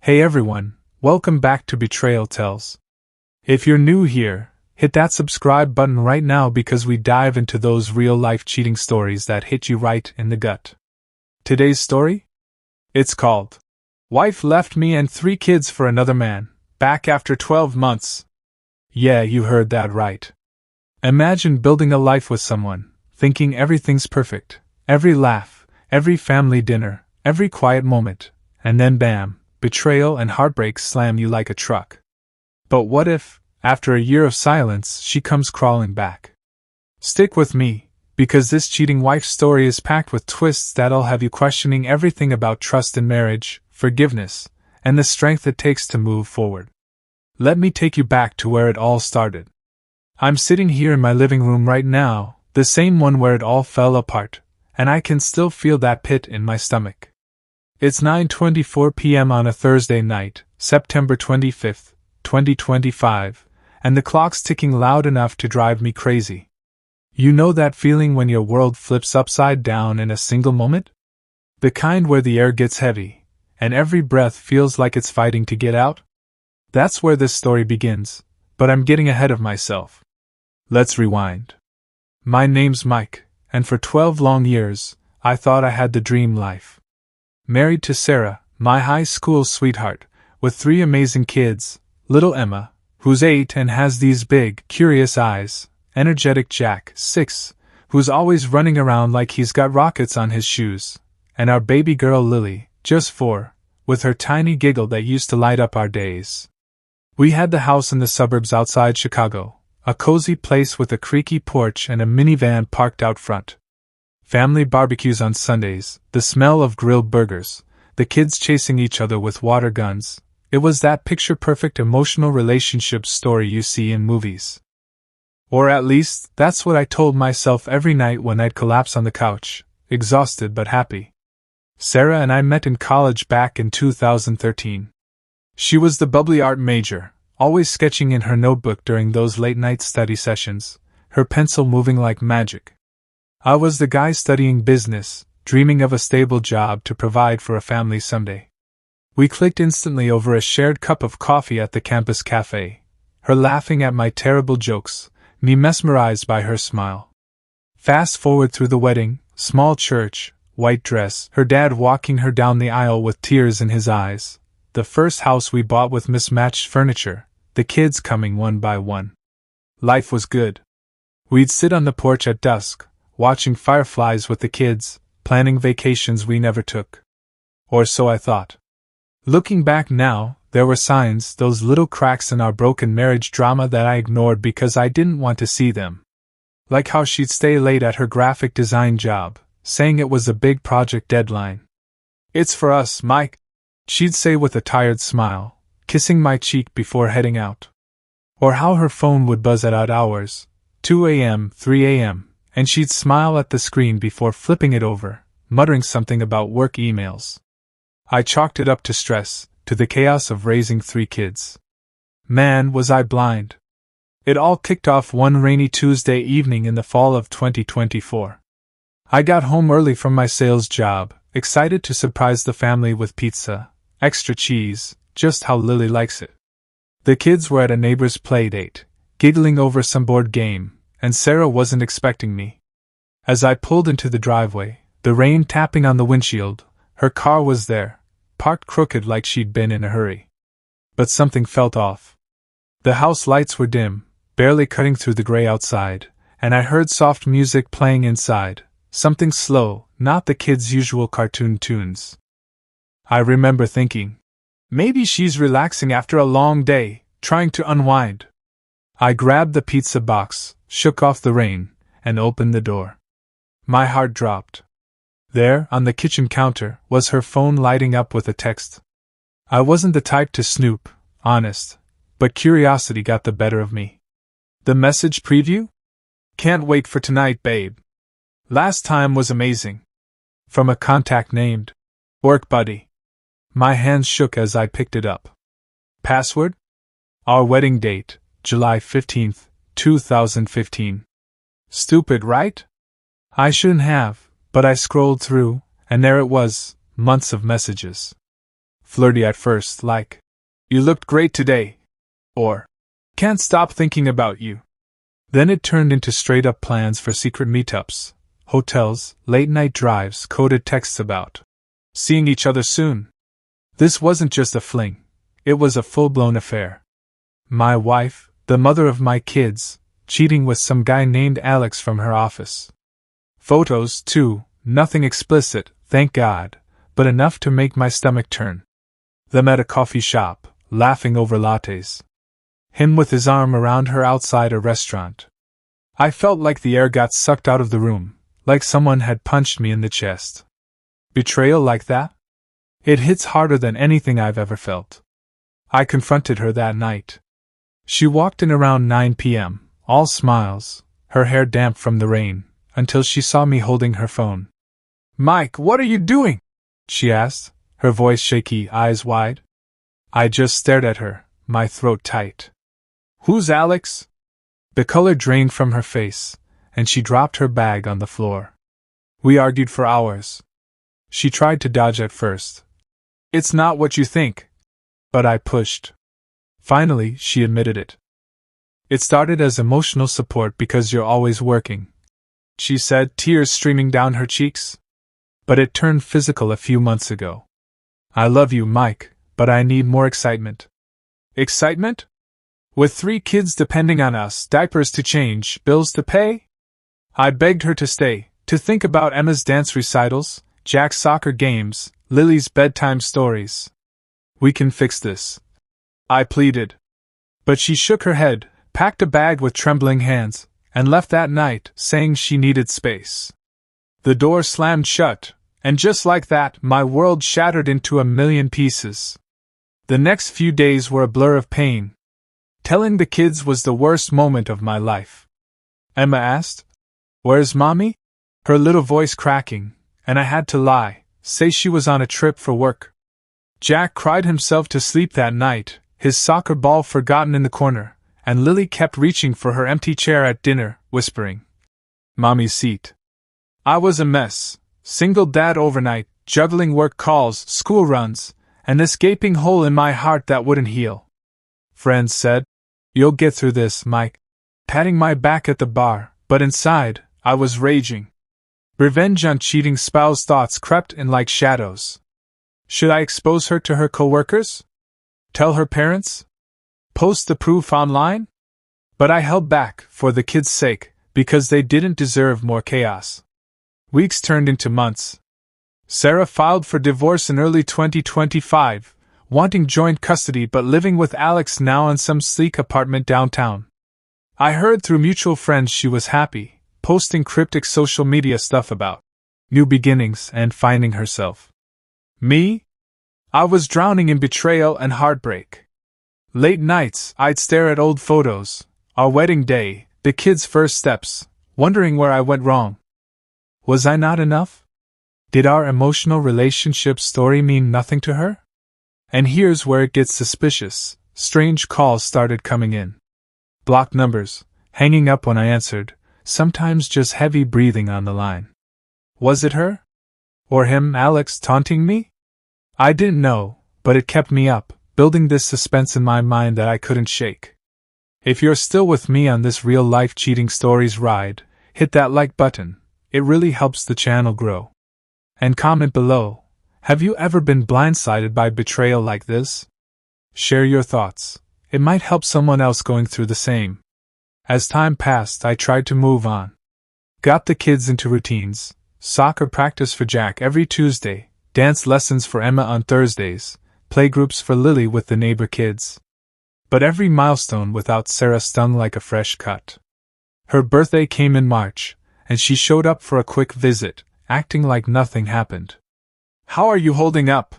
Hey everyone, welcome back to Betrayal Tells. If you're new here, hit that subscribe button right now because we dive into those real-life cheating stories that hit you right in the gut. Today's story? It's called Wife Left Me and 3 Kids for Another Man, Back After 12 Months. Yeah, you heard that right. Imagine building a life with someone, thinking everything's perfect, every laugh, every family dinner, every quiet moment, and then bam, betrayal and heartbreak slam you like a truck. But what if, after a year of silence, she comes crawling back? Stick with me, because this cheating wife story is packed with twists that'll have you questioning everything about trust in marriage, forgiveness, and the strength it takes to move forward. Let me take you back to where it all started. I'm sitting here in my living room right now, the same one where it all fell apart, and I can still feel that pit in my stomach. It's 9:24 p.m. on a Thursday night, September 25th, 2025, and the clock's ticking loud enough to drive me crazy. You know that feeling when your world flips upside down in a single moment? The kind where the air gets heavy, and every breath feels like it's fighting to get out? That's where this story begins, but I'm getting ahead of myself. Let's rewind. My name's Mike, and for 12 long years, I thought I had the dream life. Married to Sarah, my high school sweetheart, with 3 amazing kids, little Emma, who's 8 and has these big, curious eyes, energetic Jack, 6, who's always running around like he's got rockets on his shoes, and our baby girl Lily, just 4, with her tiny giggle that used to light up our days. We had the house in the suburbs outside Chicago, a cozy place with a creaky porch and a minivan parked out front. Family barbecues on Sundays, the smell of grilled burgers, the kids chasing each other with water guns. It was that picture-perfect emotional relationship story you see in movies. Or at least, that's what I told myself every night when I'd collapse on the couch, exhausted but happy. Sarah and I met in college back in 2013. She was the bubbly art major, always sketching in her notebook during those late-night study sessions, her pencil moving like magic. I was the guy studying business, dreaming of a stable job to provide for a family someday. We clicked instantly over a shared cup of coffee at the campus cafe, her laughing at my terrible jokes, me mesmerized by her smile. Fast forward through the wedding, small church, white dress, her dad walking her down the aisle with tears in his eyes, the first house we bought with mismatched furniture, the kids coming one by one. Life was good. We'd sit on the porch at dusk, watching fireflies with the kids, planning vacations we never took. Or so I thought. Looking back now, there were signs, those little cracks in our broken marriage drama that I ignored because I didn't want to see them. Like how she'd stay late at her graphic design job, saying it was a big project deadline. "It's for us, Mike," she'd say with a tired smile, kissing my cheek before heading out. Or how her phone would buzz at odd hours, 2 a.m., 3 a.m., and she'd smile at the screen before flipping it over, muttering something about work emails. I chalked it up to stress, to the chaos of raising 3 kids. Man, was I blind. It all kicked off one rainy Tuesday evening in the fall of 2024. I got home early from my sales job, excited to surprise the family with pizza, extra cheese, just how Lily likes it. The kids were at a neighbor's play date, giggling over some board game, and Sarah wasn't expecting me. As I pulled into the driveway, the rain tapping on the windshield, her car was there, parked crooked like she'd been in a hurry. But something felt off. The house lights were dim, barely cutting through the gray outside, and I heard soft music playing inside, something slow, not the kids' usual cartoon tunes. I remember thinking, maybe she's relaxing after a long day, trying to unwind. I grabbed the pizza box, shook off the rain, and opened the door. My heart dropped. There, on the kitchen counter, was her phone lighting up with a text. I wasn't the type to snoop, honest, but curiosity got the better of me. The message preview? "Can't wait for tonight, babe. Last time was amazing." From a contact named Work Buddy. My hands shook as I picked it up. Password? Our wedding date, July 15th, 2015. Stupid, right? I shouldn't have, but I scrolled through, and there it was, months of messages. flirty at first, like, "You looked great today," or, "Can't stop thinking about you." Then it turned into straight-up plans for secret meetups, hotels, late-night drives, coded texts about seeing each other soon. This wasn't just a fling, it was a full-blown affair. My wife, the mother of my kids, cheating with some guy named Alex from her office. Photos, too, nothing explicit, thank God, but enough to make my stomach turn. Them at a coffee shop, laughing over lattes. Him with his arm around her outside a restaurant. I felt like the air got sucked out of the room, like someone had punched me in the chest. Betrayal like that? It hits harder than anything I've ever felt. I confronted her that night. She walked in around 9 p.m., all smiles, her hair damp from the rain, until she saw me holding her phone. "Mike, what are you doing?" she asked, her voice shaky, eyes wide. I just stared at her, my throat tight. "Who's Alex?" The color drained from her face, and she dropped her bag on the floor. We argued for hours. She tried to dodge at first. "It's not what you think." But I pushed. Finally, she admitted it. "It started as emotional support because you're always working," she said, tears streaming down her cheeks. "But it turned physical a few months ago. I love you, Mike, but I need more excitement." "Excitement? With 3 kids depending on us, diapers to change, bills to pay?" I begged her to stay, to think about Emma's dance recitals, Jack's soccer games, Lily's bedtime stories. "We can fix this," I pleaded. But she shook her head, packed a bag with trembling hands, and left that night, saying she needed space. The door slammed shut, and just like that, my world shattered into a million pieces. The next few days were a blur of pain. Telling the kids was the worst moment of my life. Emma asked, "Where's Mommy?" Her little voice cracking, and I had to lie, say she was on a trip for work. Jack cried himself to sleep that night, his soccer ball forgotten in the corner, and Lily kept reaching for her empty chair at dinner, whispering, "Mommy's seat." I was a mess, single dad overnight, juggling work calls, school runs, and this gaping hole in my heart that wouldn't heal. Friends said, "You'll get through this, Mike," patting my back at the bar, but inside, I was raging. Revenge on cheating spouse thoughts crept in like shadows. Should I expose her to her coworkers? Tell her parents? Post the proof online? But I held back, for the kids' sake, because they didn't deserve more chaos. Weeks turned into months. Sarah filed for divorce in early 2025, wanting joint custody but living with Alex now in some sleek apartment downtown. I heard through mutual friends she was happy, posting cryptic social media stuff about new beginnings and finding herself. Me? I was drowning in betrayal and heartbreak. Late nights, I'd stare at old photos, our wedding day, the kids' first steps, wondering where I went wrong. Was I not enough? Did our emotional relationship story mean nothing to her? And here's where it gets suspicious. Strange calls started coming in. Blocked numbers, hanging up when I answered, sometimes just heavy breathing on the line. Was it her? Or him, Alex, taunting me? I didn't know, but it kept me up, building this suspense in my mind that I couldn't shake. If you're still with me on this real-life cheating stories ride, hit that like button. It really helps the channel grow. And comment below, have you ever been blindsided by betrayal like this? Share your thoughts. It might help someone else going through the same. As time passed, I tried to move on. Got the kids into routines. Soccer practice for Jack every Tuesday, dance lessons for Emma on Thursdays, playgroups for Lily with the neighbor kids. But every milestone without Sarah stung like a fresh cut. Her birthday came in March, and she showed up for a quick visit, acting like nothing happened. "How are you holding up?"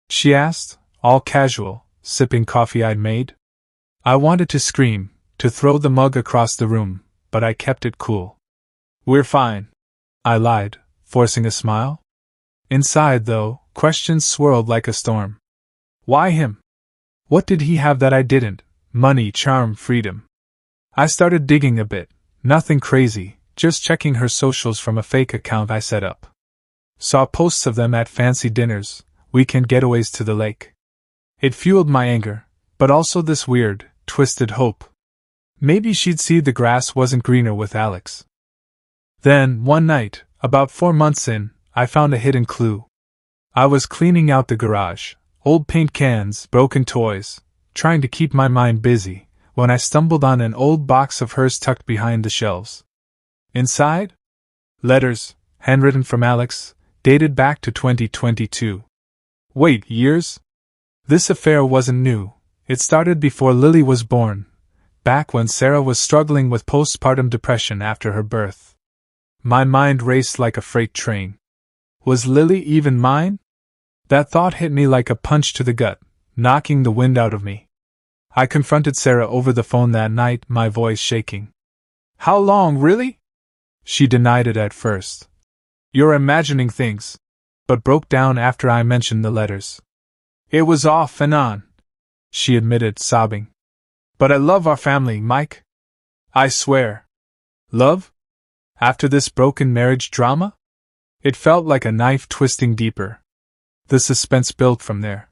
she asked, all casual, sipping coffee I'd made. I wanted to scream, to throw the mug across the room, but I kept it cool. "We're fine," I lied, forcing a smile. Inside, though, questions swirled like a storm. Why him? What did he have that I didn't? Money, charm, freedom. I started digging a bit, nothing crazy, just checking her socials from a fake account I set up. Saw posts of them at fancy dinners, weekend getaways to the lake. It fueled my anger, but also this weird, twisted hope. Maybe she'd see the grass wasn't greener with Alex. Then, one night, about 4 months in, I found a hidden clue. I was cleaning out the garage, old paint cans, broken toys, trying to keep my mind busy, when I stumbled on an old box of hers tucked behind the shelves. Inside? Letters, handwritten from Alex, dated back to 2022. Wait, years? This affair wasn't new. It started before Lily was born, back when Sarah was struggling with postpartum depression after her birth. My mind raced like a freight train. Was Lily even mine? That thought hit me like a punch to the gut, knocking the wind out of me. I confronted Sarah over the phone that night, my voice shaking. How long, really? She denied it at first. You're imagining things, but broke down after I mentioned the letters. It was off and on, she admitted, sobbing. But I love our family, Mike. I swear. Love? After this broken marriage drama? It felt like a knife twisting deeper. The suspense built from there.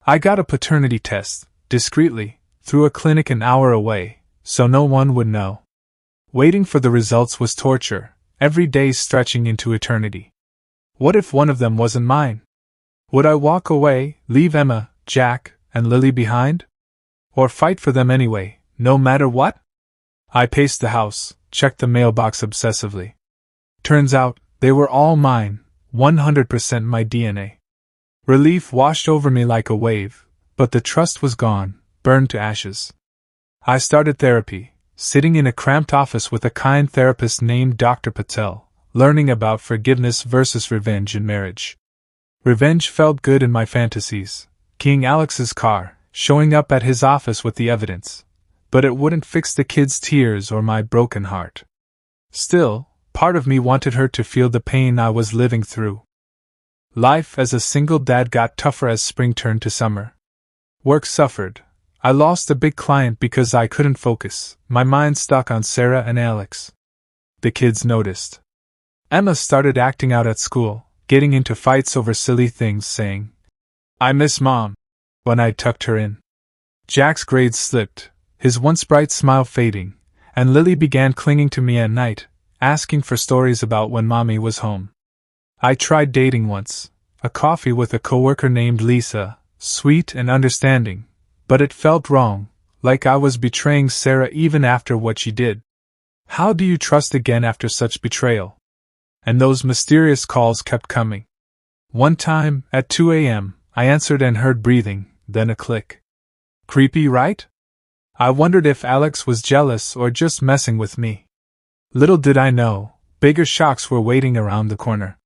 I got a paternity test, discreetly, through a clinic an hour away, so no one would know. Waiting for the results was torture, every day stretching into eternity. What if one of them wasn't mine? Would I walk away, leave Emma, Jack, and Lily behind? Or fight for them anyway, no matter what? I paced the house, checked the mailbox obsessively. Turns out, they were all mine, 100% my DNA. Relief washed over me like a wave, but the trust was gone, burned to ashes. I started therapy, sitting in a cramped office with a kind therapist named Dr. Patel, learning about forgiveness versus revenge in marriage. Revenge felt good in my fantasies, keying Alex's car, showing up at his office with the evidence, but it wouldn't fix the kids' tears or my broken heart. Still, part of me wanted her to feel the pain I was living through. Life as a single dad got tougher as spring turned to summer. Work suffered. I lost a big client because I couldn't focus, my mind stuck on Sarah and Alex. The kids noticed. Emma started acting out at school, getting into fights over silly things, saying, "I miss Mom," when I tucked her in. Jack's grades slipped, his once bright smile fading, and Lily began clinging to me at night, asking for stories about when Mommy was home. I tried dating once, a coffee with a coworker named Lisa, sweet and understanding, but it felt wrong, like I was betraying Sarah even after what she did. How do you trust again after such betrayal? And those mysterious calls kept coming. One time, at 2 a.m., I answered and heard breathing, then a click. Creepy, right? I wondered if Alex was jealous or just messing with me. Little did I know, bigger shocks were waiting around the corner.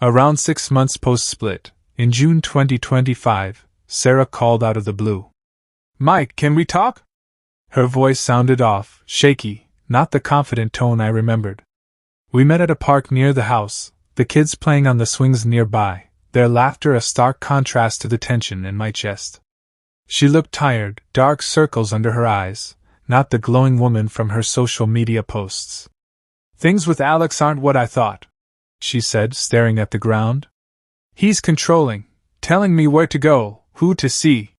Around 6 months post-split, in June 2025, Sarah called out of the blue. "Mike, can we talk?" Her voice sounded off, shaky, not the confident tone I remembered. We met at a park near the house, the kids playing on the swings nearby, their laughter a stark contrast to the tension in my chest. She looked tired, dark circles under her eyes, not the glowing woman from her social media posts. "Things with Alex aren't what I thought," she said, staring at the ground. "He's controlling, telling me where to go, who to see."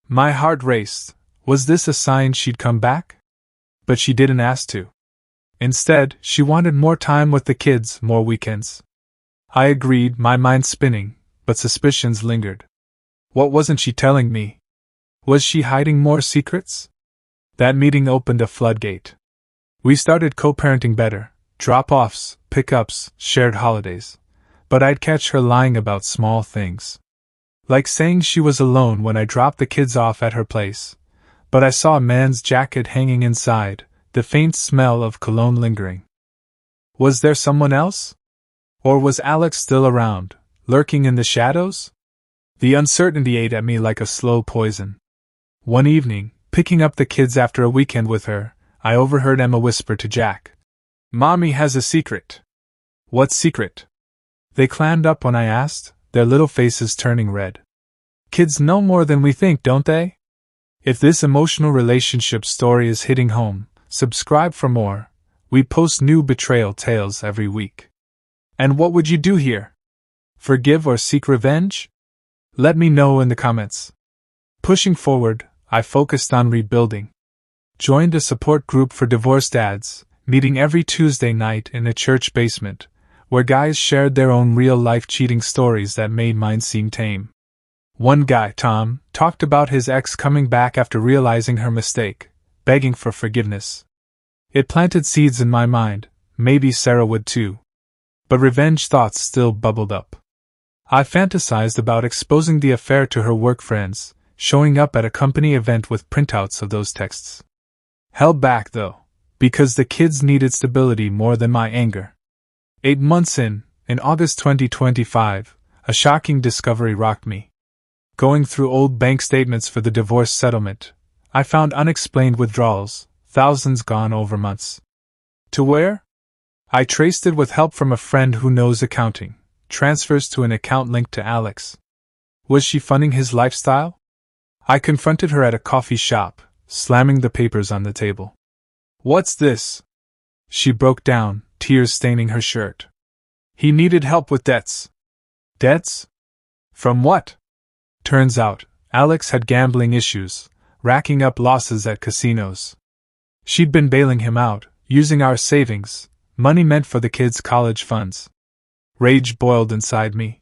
My heart raced. Was this a sign she'd come back? But she didn't ask to. Instead, she wanted more time with the kids, more weekends. I agreed, my mind spinning, but suspicions lingered. What wasn't she telling me? Was she hiding more secrets? That meeting opened a floodgate. We started co-parenting better, drop-offs, pick-ups, shared holidays. But I'd catch her lying about small things. Like saying she was alone when I dropped the kids off at her place. But I saw a man's jacket hanging inside, the faint smell of cologne lingering. Was there someone else? Or was Alex still around, lurking in the shadows? The uncertainty ate at me like a slow poison. One evening, picking up the kids after a weekend with her, I overheard Emma whisper to Jack, "Mommy has a secret." What secret? They clammed up when I asked, their little faces turning red. Kids know more than we think, don't they? If this emotional relationship story is hitting home, subscribe for more. We post new betrayal tales every week. And what would you do here? Forgive or seek revenge? Let me know in the comments. Pushing forward, I focused on rebuilding. Joined a support group for divorced dads, meeting every Tuesday night in a church basement, where guys shared their own real-life cheating stories that made mine seem tame. One guy, Tom, talked about his ex coming back after realizing her mistake, begging for forgiveness. It planted seeds in my mind, maybe Sarah would too. But revenge thoughts still bubbled up. I fantasized about exposing the affair to her work friends, showing up at a company event with printouts of those texts. Held back, though, because the kids needed stability more than my anger. 8 months in August 2025, a shocking discovery rocked me. Going through old bank statements for the divorce settlement, I found unexplained withdrawals, thousands gone over months. To where? I traced it with help from a friend who knows accounting, transfers to an account linked to Alex. Was she funding his lifestyle? I confronted her at a coffee shop, slamming the papers on the table. "What's this?" She broke down, tears staining her shirt. "He needed help with debts." Debts? From what? Turns out, Alex had gambling issues, racking up losses at casinos. She'd been bailing him out, using our savings, money meant for the kids' college funds. Rage boiled inside me.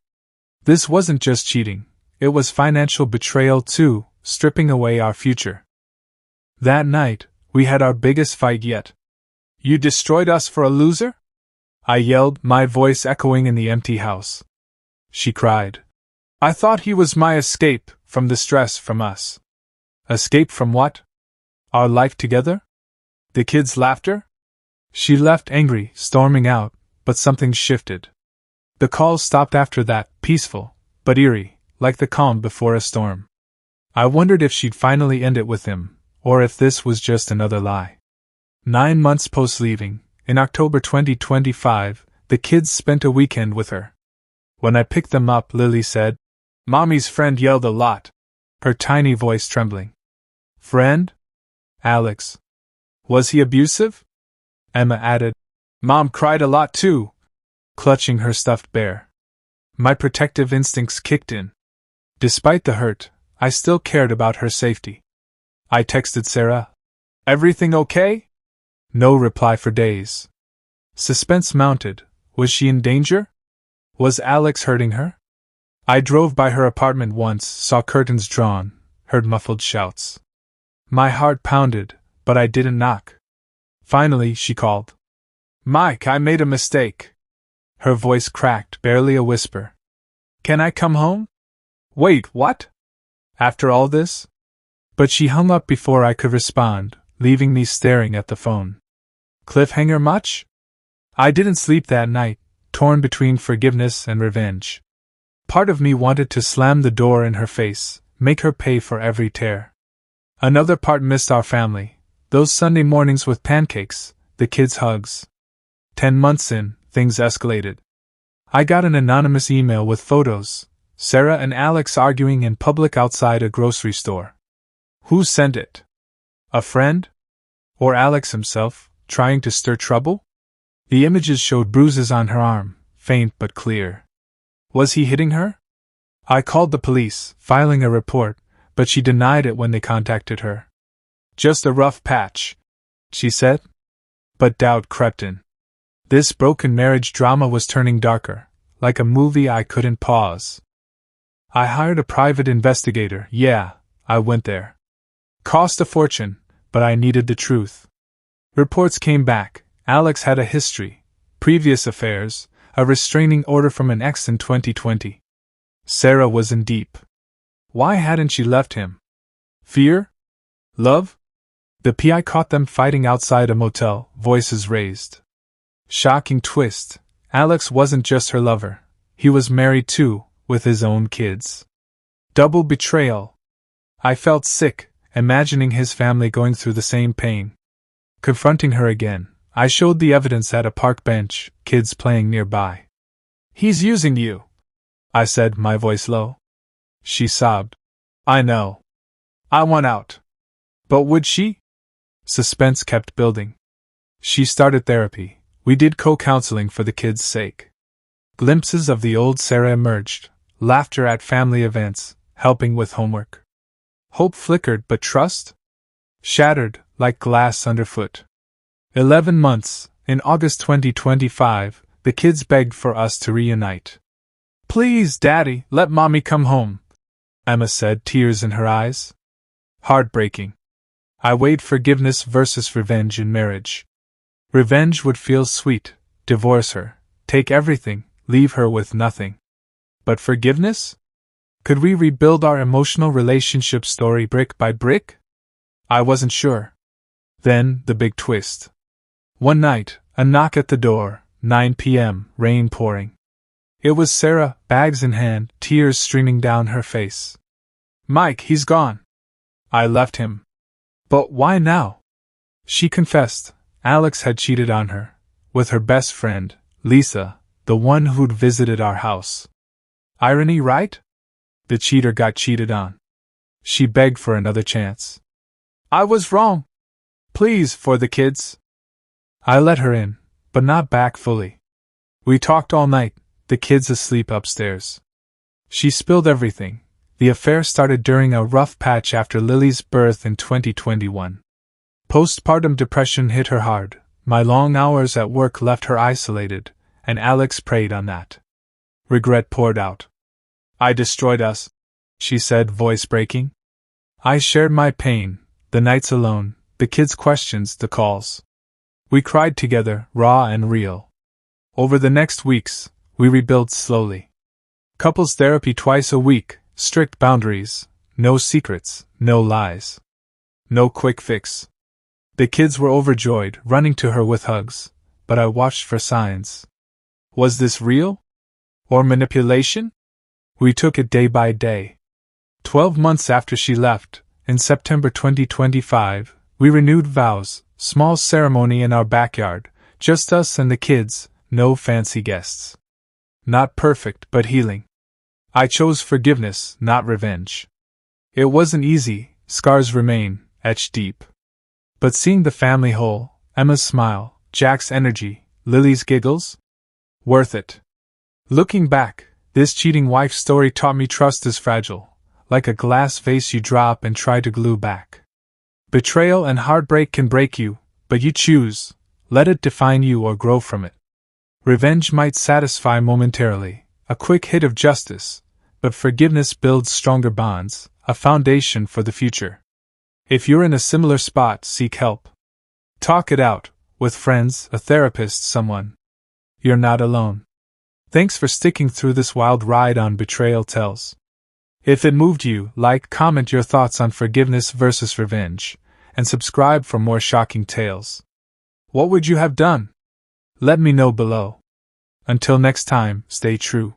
This wasn't just cheating, it was financial betrayal too, stripping away our future. That night, we had our biggest fight yet. "You destroyed us for a loser?" I yelled, my voice echoing in the empty house. She cried. "I thought he was my escape from the stress from us." Escape from what? Our life together? The kids' laughter? She left angry, storming out, but something shifted. The calls stopped after that, peaceful, but eerie, like the calm before a storm. I wondered if she'd finally end it with him, or if this was just another lie. 9 months post-leaving, in October 2025, the kids spent a weekend with her. When I picked them up, Lily said, "Mommy's friend yelled a lot," her tiny voice trembling. "Friend? Alex. Was he abusive?" Emma added. "Mom cried a lot too," clutching her stuffed bear. My protective instincts kicked in. Despite the hurt, I still cared about her safety. I texted Sarah, "Everything okay?" No reply for days. Suspense mounted. Was she in danger? Was Alex hurting her? I drove by her apartment once, saw curtains drawn, heard muffled shouts. My heart pounded, but I didn't knock. Finally, she called. "Mike, I made a mistake." Her voice cracked, barely a whisper. "Can I come home?" "Wait, what? After all this?" But she hung up before I could respond, leaving me staring at the phone. Cliffhanger much? I didn't sleep that night, torn between forgiveness and revenge. Part of me wanted to slam the door in her face, make her pay for every tear. Another part missed our family, those Sunday mornings with pancakes, the kids' hugs. 10 months in, things escalated. I got an anonymous email with photos, Sarah and Alex arguing in public outside a grocery store. Who sent it? A friend? Or Alex himself, trying to stir trouble? The images showed bruises on her arm, faint but clear. Was he hitting her? I called the police, filing a report, but she denied it when they contacted her. "Just a rough patch," she said. But doubt crept in. This broken marriage drama was turning darker, like a movie I couldn't pause. I hired a private investigator, I went there. Cost a fortune, but I needed the truth. Reports came back. Alex had a history, previous affairs, a restraining order from an ex in 2020. Sarah was in deep. Why hadn't she left him? Fear? Love? The PI caught them fighting outside a motel, voices raised. Shocking twist. Alex wasn't just her lover. He was married too, with his own kids. Double betrayal. I felt sick, imagining his family going through the same pain. Confronting her again, I showed the evidence at a park bench, kids playing nearby. "He's using you," I said, my voice low. She sobbed. "I know. I want out." But would she? Suspense kept building. She started therapy. We did co-counseling for the kids' sake. Glimpses of the old Sarah emerged, laughter at family events, helping with homework. Hope flickered, but trust? Shattered, like glass underfoot. 11 months, in August 2025, the kids begged for us to reunite. "Please, Daddy, let Mommy come home," Emma said, tears in her eyes. Heartbreaking. I weighed forgiveness versus revenge in marriage. Revenge would feel sweet: divorce her, take everything, leave her with nothing. But forgiveness? Could we rebuild our emotional relationship story brick by brick? I wasn't sure. Then, the big twist. One night, a knock at the door, 9 p.m., rain pouring. It was Sarah, bags in hand, tears streaming down her face. "Mike, he's gone. I left him." "But why now?" She confessed. Alex had cheated on her, with her best friend, Lisa, the one who'd visited our house. Irony, right? The cheater got cheated on. She begged for another chance. "I was wrong. Please, for the kids." I let her in, but not back fully. We talked all night, the kids asleep upstairs. She spilled everything. The affair started during a rough patch after Lily's birth in 2021. Postpartum depression hit her hard, my long hours at work left her isolated, and Alex preyed on that. Regret poured out. "I destroyed us," she said, voice breaking. I shared my pain, the nights alone, the kids' questions, the calls. We cried together, raw and real. Over the next weeks, we rebuilt slowly. Couples therapy twice a week, strict boundaries, no secrets, no lies. No quick fix. The kids were overjoyed, running to her with hugs, but I watched for signs. Was this real? Or manipulation? We took it day by day. 12 months after she left, in September 2025, we renewed vows, small ceremony in our backyard, just us and the kids, no fancy guests. Not perfect, but healing. I chose forgiveness, not revenge. It wasn't easy, scars remain, etched deep. But seeing the family whole, Emma's smile, Jack's energy, Lily's giggles? Worth it. Looking back, this cheating wife story taught me trust is fragile, like a glass vase you drop and try to glue back. Betrayal and heartbreak can break you, but you choose, let it define you or grow from it. Revenge might satisfy momentarily, a quick hit of justice, but forgiveness builds stronger bonds, a foundation for the future. If you're in a similar spot, seek help. Talk it out, with friends, a therapist, someone. You're not alone. Thanks for sticking through this wild ride on Betrayal Tales. If it moved you, like, comment your thoughts on forgiveness versus revenge, and subscribe for more shocking tales. What would you have done? Let me know below. Until next time, stay true.